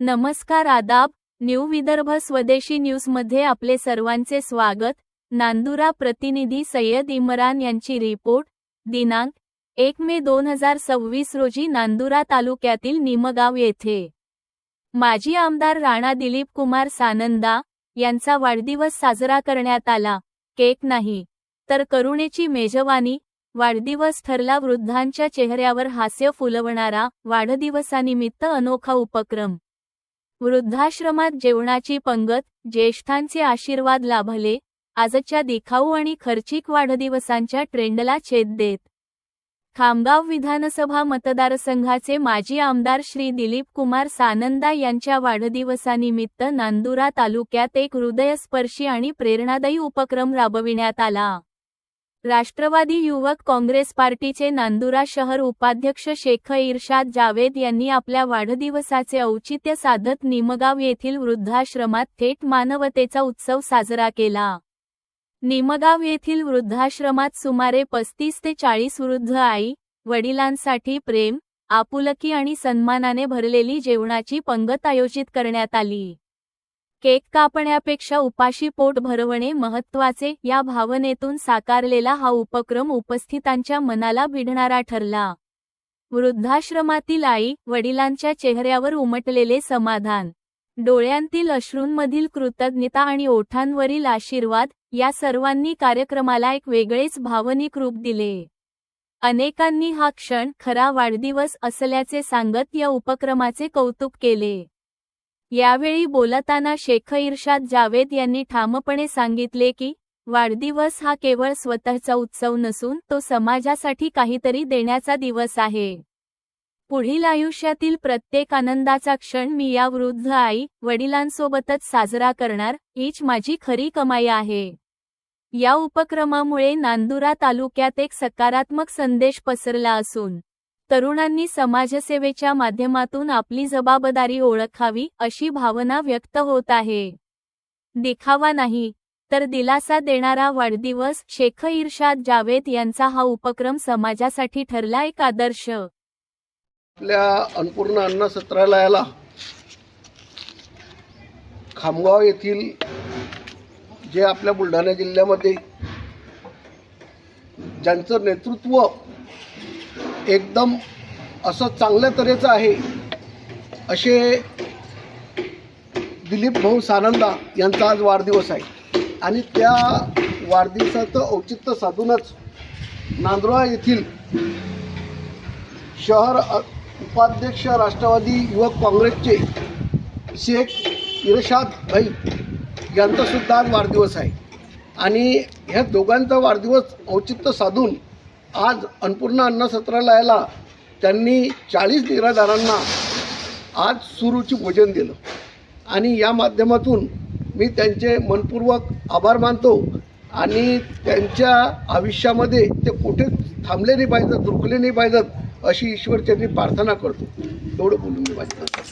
नमस्कार, आदाब. न्यू विदर्भ स्वदेशी न्यूजमध्ये आपले सर्वांचे स्वागत. नांदुरा प्रतिनिधी सय्यद इम्रान यांची रिपोर्ट. दिनांक 1 मे 2026 रोजी नांदुरा तालुक्यातील निमगाव येथे माजी आमदार राणा दिलीप कुमार सानंदा यांचा वाढदिवस साजरा करण्यात आला. केक नाही तर करुणेची मेजवानी. वाढदिवस ठरला वृद्धांच्या चेहऱ्यावर हास्य फुलवणारा. वाढदिवसानिमित्त अनोखा उपक्रम. वृद्धाश्रमात जेवणाची पंगत. ज्येष्ठांचे आशीर्वाद लाभले. आजच्या दिखाऊ आणि खर्चिक वाढदिवसांच्या ट्रेंडला छेद देत खामगाव विधानसभा मतदारसंघाचे माजी आमदार श्री दिलीप कुमार सानंदा यांच्या वाढदिवसानिमित्त नांदुरा तालुक्यात एक हृदयस्पर्शी आणि प्रेरणादायी उपक्रम राबविण्यात आला. राष्ट्रवादी युवक काँग्रेस पार्टीचे नांदुरा शहर उपाध्यक्ष शेख इरशाद जावेद यांनी आपल्या वाढदिवसाचे औचित्य साधत निमगाव येथील वृद्धाश्रमात थेट मानवतेचा उत्सव साजरा केला. निमगाव येथील वृद्धाश्रमात सुमारे 35 ते 40 वृद्ध आई वडिलांसाठी प्रेम, आपुलकी आणि सन्मानाने भरलेली जेवणाची पंगत आयोजित करण्यात आली. केक कापण्यापेक्षा उपाशी पोट भरवणे महत्त्वाचे या भावनेतून साकारलेला हा उपक्रम उपस्थितांच्या मनाला भिडणारा ठरला. वृद्धाश्रमातील आई वडिलांच्या चेहऱ्यावर उमटलेले समाधान, डोळ्यांतील अश्रूंमधील कृतज्ञता आणि ओठांवरील आशीर्वाद या सर्वांनी कार्यक्रमाला एक वेगळेच भावनिक रूप दिले. अनेकांनी हा क्षण खरा वाढदिवस असल्याचे सांगत या उपक्रमाचे कौतुक केले. यावेळी बोलताना शेख इरशाद जावेद यांनी ठामपणे सांगितले की वाढदिवस हा केवळ स्वतःचा उत्सव नसून तो समाजासाठी काहीतरी देण्याचा दिवस आहे. पुढील आयुष्यातील प्रत्येक आनंदाचा क्षण मी या वृद्ध आई वडिलांसोबतच साजरा करणार, हीच माझी खरी कमाई आहे. या उपक्रमामुळे नांदुरा तालुक्यात एक सकारात्मक संदेश पसरला असून तरुणांनी समाजसेवेच्या माध्यमातून आपली जबाबदारी ओळखावी अशी भावना व्यक्त होत आहे. दिखावा नाही तर दिलासा देणारा वाढदिवस. शेख इरशाद जावेद यांचा हा उपक्रम समाजासाठी ठरला एक आदर्श. आपल्या अन्नपूर्णा अन्न सत्रालयाला खामगाव येथील जे आपल्या बुलढाणा जिल्ह्यामध्ये ज्यांचं नेतृत्व एकदम असं चांगल्या तऱ्हेचं आहे असे दिलीप भाऊ सानंदा यांचा आज वाढदिवस आहे. आणि त्या वाढदिवसाचं औचित्य साधूनच नांदुरा येथील शहर उपाध्यक्ष राष्ट्रवादी युवक काँग्रेसचे शेख इरशाद भाई यांचा सुद्धा आज वाढदिवस आहे. आणि ह्या दोघांचा वाढदिवस औचित्य साधून आज अन्नपूर्णा अन्न सत्रालयाला त्यांनी 40 निराधारांना आज सुरुची भोजन दिलं. आणि या माध्यमातून मी त्यांचे मनपूर्वक आभार मानतो. आणि त्यांच्या आयुष्यामध्ये ते कुठेच थांबले नाही पाहिजेत, रुकले नाही पाहिजेत अशी ईश्वरचरणी प्रार्थना करतो. एवढं बोलून मी माझी